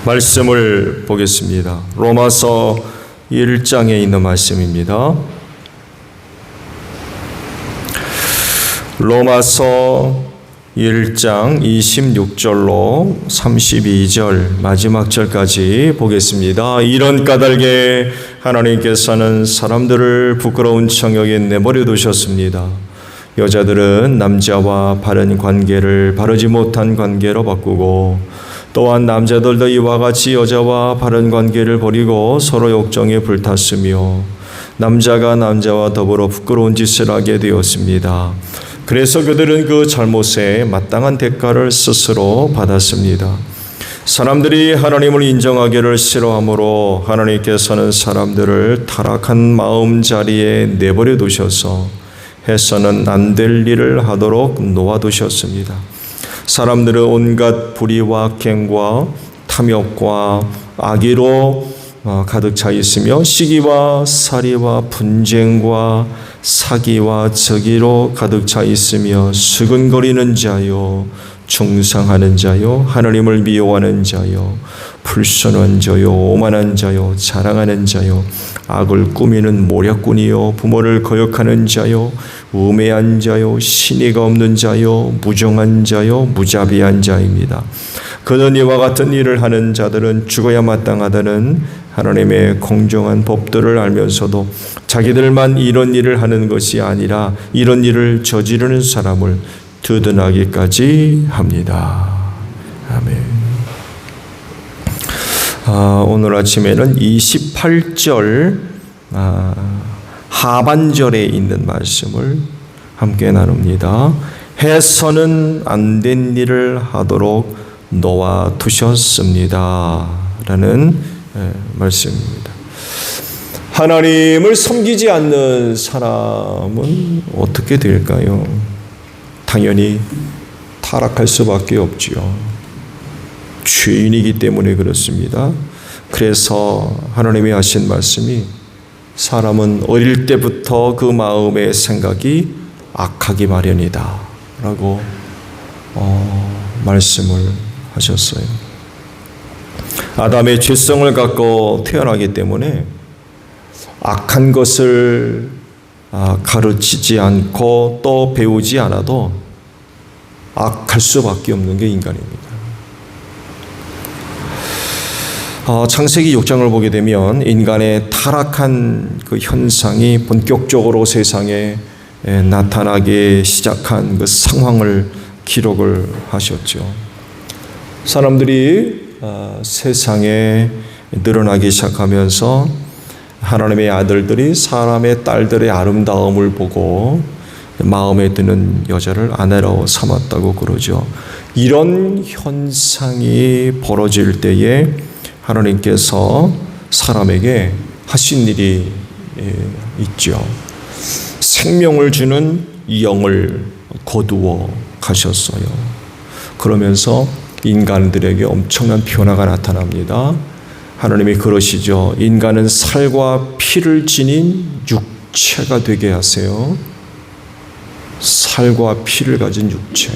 말씀을 보겠습니다. 로마서 1장에 있는 말씀입니다. 로마서 1장 26절로 32절 마지막 절까지 보겠습니다. 이런 까닭에 하나님께서는 사람들을 부끄러운 청역에 내버려 두셨습니다. 여자들은 남자와 바른 관계를 바르지 못한 관계로 바꾸고, 또한 남자들도 이와 같이 여자와 바른 관계를 버리고 서로 욕정에 불탔으며 남자가 남자와 더불어 부끄러운 짓을 하게 되었습니다. 그래서 그들은 그 잘못에 마땅한 대가를 스스로 받았습니다. 사람들이 하나님을 인정하기를 싫어하므로 하나님께서는 사람들을 타락한 마음자리에 내버려 두셔서 해서는 안 될 일을 하도록 놓아두셨습니다. 사람들은 온갖 불의와 갱과 탐욕과 악의로 가득 차 있으며 시기와 살이와 분쟁과 사기와 저기로 가득 차 있으며 수근거리는 자요, 중상하는 자요, 하나님을 미워하는 자요, 불순한 자요, 오만한 자요, 자랑하는 자요, 악을 꾸미는 모략꾼이요, 부모를 거역하는 자요, 우매한 자요, 신의가 없는 자요, 무정한 자요, 무자비한 자입니다. 그는 이와 같은 일을 하는 자들은 죽어야 마땅하다는 하나님의 공정한 법들을 알면서도 자기들만 이런 일을 하는 것이 아니라 이런 일을 저지르는 사람을 두둔하기까지 합니다. 아멘. 오늘 아침에는 28절 하반절에 있는 말씀을 함께 나눕니다. 해서는 안 된 일을 하도록 놓아두셨습니다 라는 말씀입니다. 하나님을 섬기지 않는 사람은 어떻게 될까요? 당연히 타락할 수밖에 없지요. 죄인이기 때문에 그렇습니다. 그래서 하나님이 하신 말씀이 사람은 어릴 때부터 그 마음의 생각이 악하기 마련이다 라고 말씀을 하셨어요. 아담의 죄성을 갖고 태어나기 때문에 악한 것을 가르치지 않고 또 배우지 않아도 악할 수밖에 없는 게 인간입니다. 창세기 6장을 보게 되면 인간의 타락한 그 현상이 본격적으로 세상에 나타나기 시작한 그 상황을 기록을 하셨죠. 사람들이 세상에 늘어나기 시작하면서 하나님의 아들들이 사람의 딸들의 아름다움을 보고 마음에 드는 여자를 아내로 삼았다고 그러죠. 이런 현상이 벌어질 때에 하나님께서 사람에게 하신 일이 있죠. 생명을 주는 영을 거두어 가셨어요. 그러면서 인간들에게 엄청난 변화가 나타납니다. 하나님이 그러시죠. 인간은 살과 피를 지닌 육체가 되게 하세요. 살과 피를 가진 육체.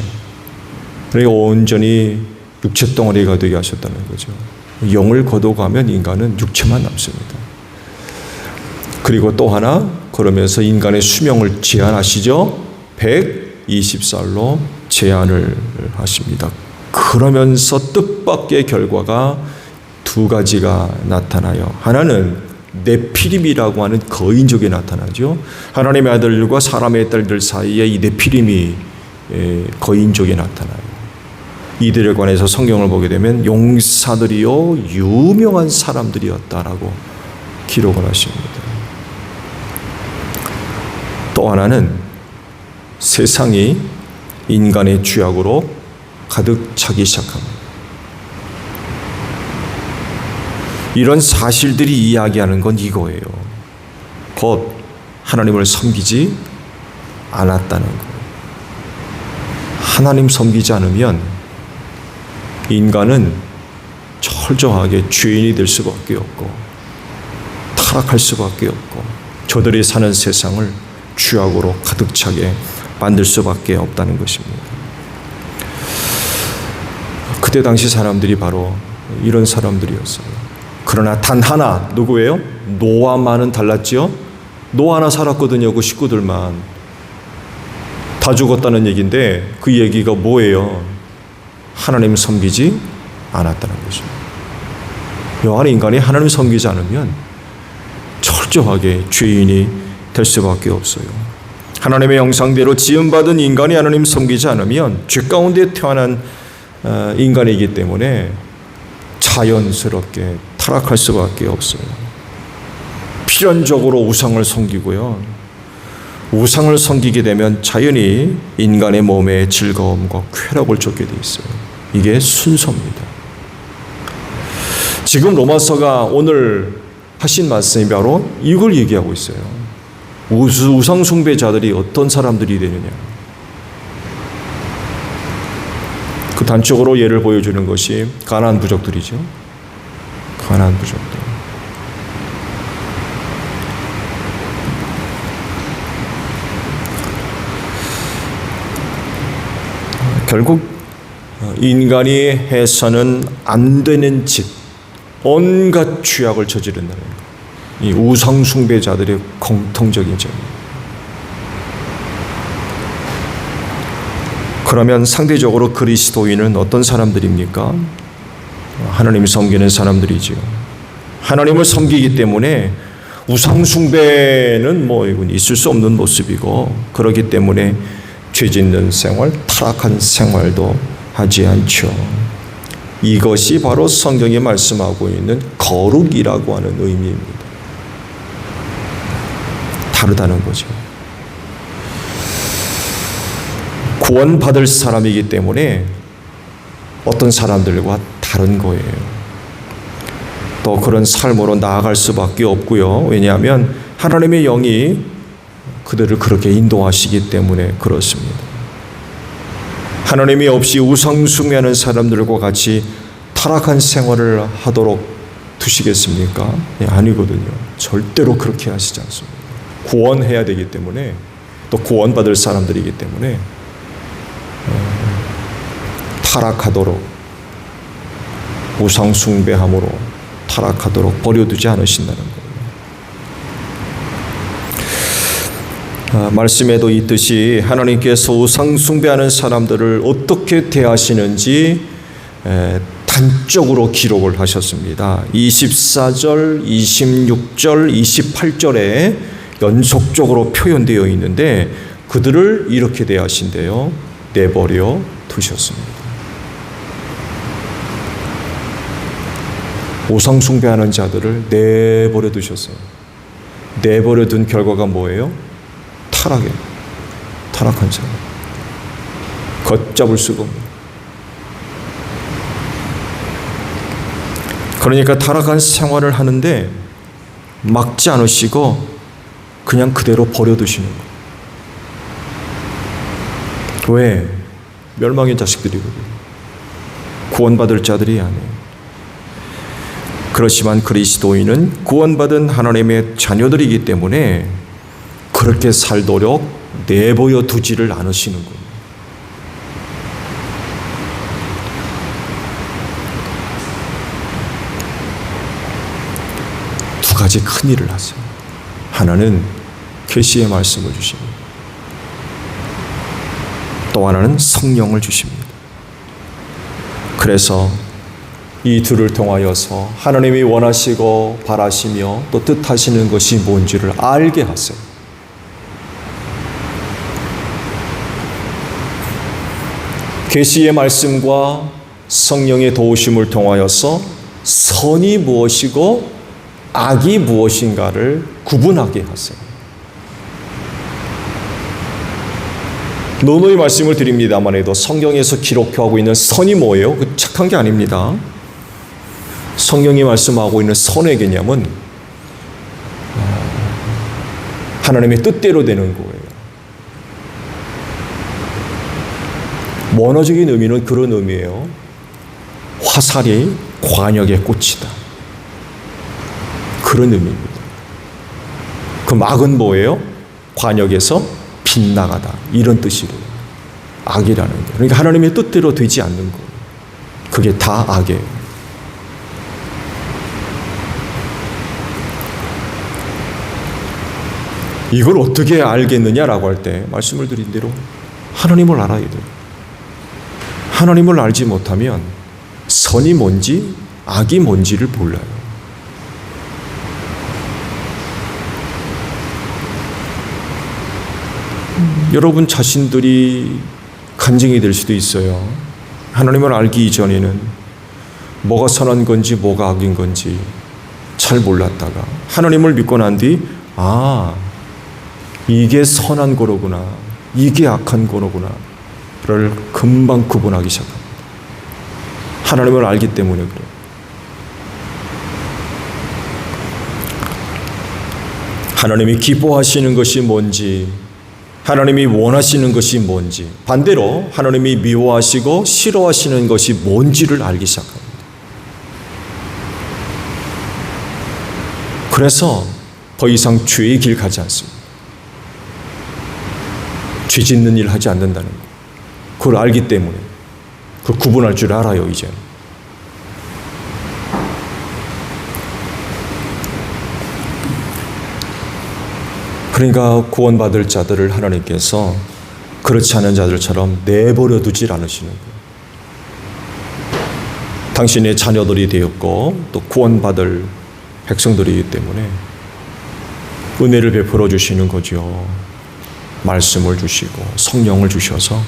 그러니까 온전히 육체 덩어리가 되게 하셨다는 거죠. 영을 거둬가면 인간은 육체만 남습니다. 그리고 또 하나, 그러면서 인간의 수명을 제한하시죠. 120살로 제한을 하십니다. 그러면서 뜻밖의 결과가 두 가지가 나타나요. 하나는 네피림이라고 하는 거인족이 나타나죠. 하나님의 아들들과 사람의 딸들 사이에 이 네피림이 거인족이 나타나요. 이들에 관해서 성경을 보게 되면 용사들이요 유명한 사람들이었다라고 기록을 하십니다. 또 하나는 세상이 인간의 죄악으로 가득 차기 시작합니다. 이런 사실들이 이야기하는 건 이거예요. 곧 하나님을 섬기지 않았다는 거예요. 하나님 섬기지 않으면 인간은 철저하게 죄인이 될 수밖에 없고 타락할 수밖에 없고 저들이 사는 세상을 죄악으로 가득 차게 만들 수밖에 없다는 것입니다. 그때 당시 사람들이 바로 이런 사람들이었어요. 그러나 단 하나, 누구예요? 노아만은 달랐지요? 노아 하나 살았거든요. 그 식구들만. 다 죽었다는 얘기인데 그 얘기가 뭐예요? 하나님 섬기지 않았다는 거죠. 여하는 인간이 하나님 섬기지 않으면 철저하게 죄인이 될 수밖에 없어요. 하나님의 형상대로 지음받은 인간이 하나님 섬기지 않으면 죄 가운데 태어난 인간이기 때문에 자연스럽게 타락할 수밖에 없어요. 필연적으로 우상을 섬기고요. 우상을 섬기게 되면 자연히 인간의 몸에 즐거움과 쾌락을 쫓게 돼 있어요. 이게 순서입니다. 지금 로마서가 오늘 하신 말씀이 바로 이걸 얘기하고 있어요. 우상 숭배자들이 어떤 사람들이 되느냐. 그 단적으로 예를 보여주는 것이 가나안 부족들이죠. 가나안 부족들. 결국 인간이 해서는 안 되는 짓, 온갖 죄악을 저지른다는 것. 이 우상 숭배자들의 공통적인 점입니다. 그러면 상대적으로 그리스도인은 어떤 사람들입니까? 하나님을 섬기는 사람들이지요. 하나님을 섬기기 때문에 우상 숭배는 이건 있을 수 없는 모습이고, 그렇기 때문에 죄 짓는 생활, 타락한 생활도 하지 않죠. 이것이 바로 성경이 말씀하고 있는 거룩이라고 하는 의미입니다. 다르다는 거죠. 구원받을 사람이기 때문에 어떤 사람들과 다른 거예요. 또 그런 삶으로 나아갈 수밖에 없고요. 왜냐하면 하나님의 영이 그들을 그렇게 인도하시기 때문에 그렇습니다. 하나님이 없이 우상숭배하는 사람들과 같이 타락한 생활을 하도록 두시겠습니까? 아니거든요. 절대로 그렇게 하시지 않습니다. 구원해야 되기 때문에, 또 구원받을 사람들이기 때문에 타락하도록, 우상숭배함으로 타락하도록 버려두지 않으신다는 거예요. 말씀에도 있듯이 하나님께서 우상숭배하는 사람들을 어떻게 대하시는지 단적으로 기록을 하셨습니다. 24절, 26절, 28절에 연속적으로 표현되어 있는데 그들을 이렇게 대하신대요. 내버려 두셨습니다. 우상 숭배하는 자들을 내버려 두셨어요. 내버려 둔 결과가 뭐예요? 타락한 자. 걷잡을 수가 없는. 그러니까 타락한 생활을 하는데 막지 않으시고 그냥 그대로 버려두시는 거예요. 왜? 멸망의 자식들이거든요. 구원받을 자들이 아니에요. 그렇지만 그리스도인은 구원받은 하나님의 자녀들이기 때문에 그렇게 살도록 내버려 두지를 않으시는 거예요. 두 가지 큰 일을 하세요. 하나는 계시의 말씀을 주십니다. 또 하나는 성령을 주십니다. 그래서 이 둘을 통하여서 하나님이 원하시고 바라시며 또 뜻하시는 것이 뭔지를 알게 하세요. 계시의 말씀과 성령의 도우심을 통하여서 선이 무엇이고 악이 무엇인가를 구분하게 하세요. 노노의 말씀을 드립니다만 해도 성경에서 기록하고 있는 선이 뭐예요? 그 착한 게 아닙니다. 성경이 말씀하고 있는 선의 개념은 하나님의 뜻대로 되는 거예요. 원어적인 의미는 그런 의미예요. 화살이 관역에 꽂히다. 그런 의미입니다. 그 막은 뭐예요? 관역에서 빗나가다. 이런 뜻이래요. 악이라는 거. 그러니까 하나님의 뜻대로 되지 않는 거. 그게 다 악이에요. 이걸 어떻게 알겠느냐라고 할 때 말씀을 드린 대로 하나님을 알아야 돼요. 하나님을 알지 못하면 선이 뭔지 악이 뭔지를 몰라요. 여러분 자신들이 간증이 될 수도 있어요. 하나님을 알기 이전에는 뭐가 선한 건지 뭐가 악인 건지 잘 몰랐다가 하나님을 믿고 난 뒤 이게 선한 거로구나, 이게 악한 거로구나 를 금방 구분하기 시작합니다. 하나님을 알기 때문에 그래요. 하나님이 기뻐하시는 것이 뭔지, 하나님이 원하시는 것이 뭔지, 반대로 하나님이 미워하시고 싫어하시는 것이 뭔지를 알기 시작합니다. 그래서 더 이상 죄의 길 가지 않습니다. 죄 짓는 일 하지 않는다는 거. 그걸 알기 때문에 그 구분할 줄 알아요, 이제. 그러니까 구원받을 자들을 하나님께서 그렇지 않은 자들처럼 내버려 두질 않으시는 거예요. 당신의 자녀들이 되었고 또 구원받을 백성들이기 때문에 은혜를 베풀어 주시는 거죠. 말씀을 주시고 성령을 주셔서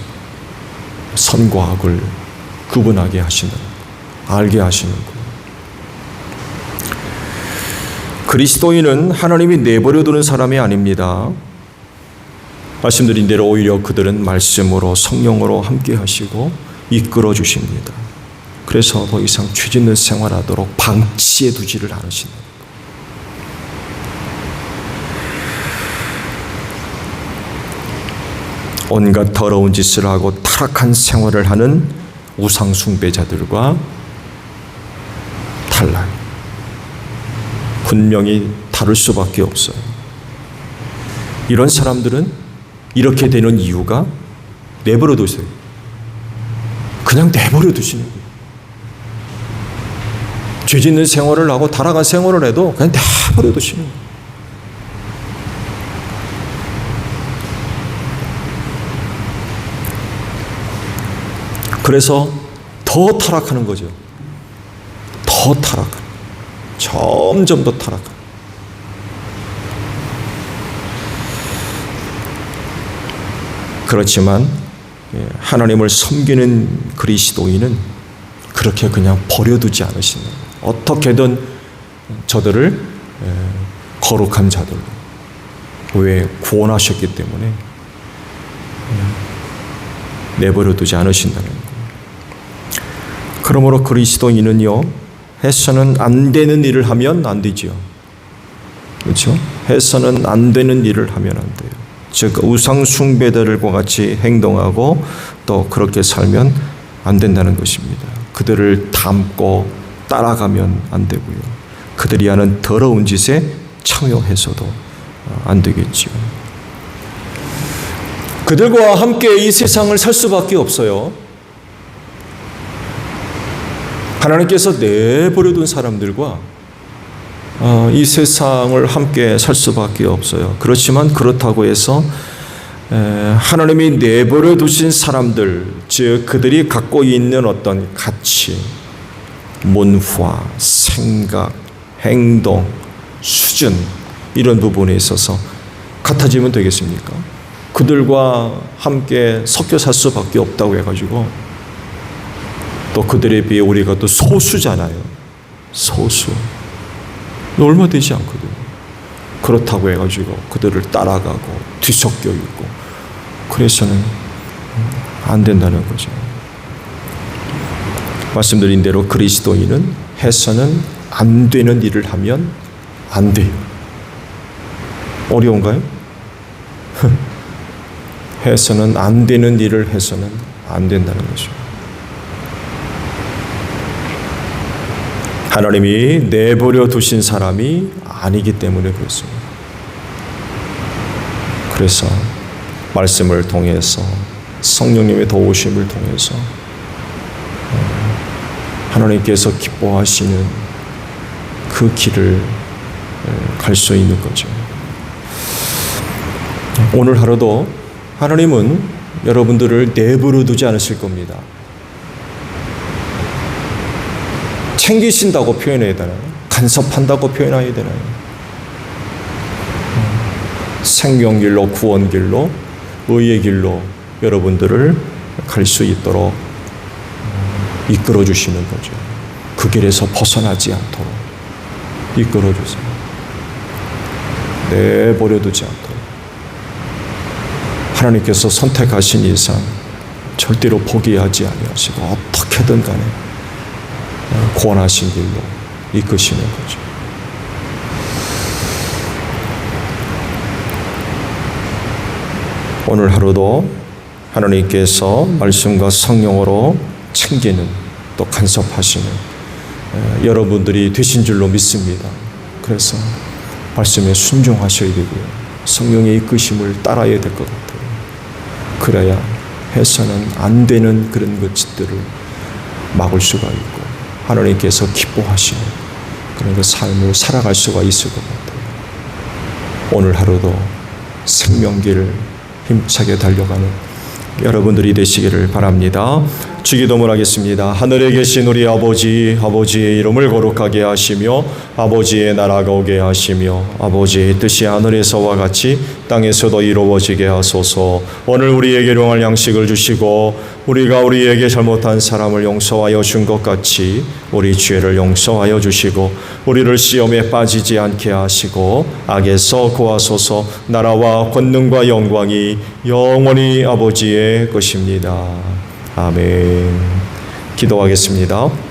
선과 악을 구분하게 하시는, 알게 하시는 거예요. 그리스도인은 하나님이 내버려 두는 사람이 아닙니다. 말씀드린 대로 오히려 그들은 말씀으로 성령으로 함께 하시고 이끌어 주십니다. 그래서 더 이상 죄 짓는 생활하도록 방치해 두지를 않으신다. 온갖 더러운 짓을 하고 타락한 생활을 하는 우상 숭배자들과 달라요. 분명히 다를 수밖에 없어요. 이런 사람들은 이렇게 되는 이유가 내버려 두세요. 그냥 내버려 두시는 거예요. 죄 짓는 생활을 하고 타락한 생활을 해도 그냥 내버려 두시는 거예요. 그래서 더 타락하는 거죠. 더 타락하는. 점점 더 타락하는. 그렇지만 하나님을 섬기는 그리스도인은 그렇게 그냥 버려두지 않으시는 거예요. 어떻게든 저들을 거룩한 자들로, 왜 구원하셨기 때문에 내버려두지 않으신다는 거예요. 그러므로 그리스도인은요, 해서는 안 되는 일을 하면 안 되죠. 그렇죠? 해서는 안 되는 일을 하면 안 돼요. 즉 우상 숭배들과 같이 행동하고 또 그렇게 살면 안 된다는 것입니다. 그들을 닮고 따라가면 안 되고요. 그들이 하는 더러운 짓에 참여해서도 안 되겠죠. 그들과 함께 이 세상을 살 수밖에 없어요. 하나님께서 내버려둔 사람들과 이 세상을 함께 살 수밖에 없어요. 그렇지만 그렇다고 해서 하나님이 내버려 두신 사람들, 즉 그들이 갖고 있는 어떤 가치, 문화, 생각, 행동, 수준, 이런 부분에 있어서 같아지면 되겠습니까? 그들과 함께 섞여 살 수밖에 없다고 해가지고 또 그들에 비해 우리가 또 소수잖아요. 소수. 얼마 되지 않거든요. 그렇다고 해가지고 그들을 따라가고 뒤섞여 있고 그래서는 안 된다는 거죠. 말씀드린 대로 그리스도인은 해서는 안 되는 일을 하면 안 돼요. 어려운가요? 해서는 안 되는 일을 해서는 안 된다는 거죠. 하나님이 내버려 두신 사람이 아니기 때문에 그렇습니다. 그래서 말씀을 통해서 성령님의 도우심을 통해서 하나님께서 기뻐하시는 그 길을 갈 수 있는 거죠. 오늘 하루도 하나님은 여러분들을 내버려 두지 않으실 겁니다. 챙기신다고 표현해야 되나요? 간섭한다고 표현해야 되나요? 생명길로, 구원길로, 의의 길로 여러분들을 갈 수 있도록 이끌어 주시는 거죠. 그 길에서 벗어나지 않도록 이끌어 주세요. 내버려 두지 않도록. 하나님께서 선택하신 이상 절대로 포기하지 아니하시고 어떻게든 간에 구원하신 길로 이끄시는 거죠. 오늘 하루도 하나님께서 말씀과 성령으로 챙기는 또 간섭하시는 여러분들이 되신 줄로 믿습니다. 그래서 말씀에 순종하셔야 되고요. 성령의 이끄심을 따라야 될 것 같아요. 그래야 해서는 안 되는 그런 것들을 막을 수가 있고 하나님께서 기뻐하시는 그런 그 삶을 살아갈 수가 있을 것 같아요. 오늘 하루도 생명길을 힘차게 달려가는 여러분들이 되시기를 바랍니다. 주기도문 하겠습니다. 하늘에 계신 우리 아버지, 아버지의 이름을 거룩하게 하시며 아버지의 나라가 오게 하시며 아버지의 뜻이 하늘에서와 같이 땅에서도 이루어지게 하소서. 오늘 우리에게 일용할 양식을 주시고 우리가 우리에게 잘못한 사람을 용서하여 준 것 같이 우리 죄를 용서하여 주시고 우리를 시험에 빠지지 않게 하시고 악에서 구하소서. 나라와 권능과 영광이 영원히 아버지의 것입니다. 아멘. 기도하겠습니다.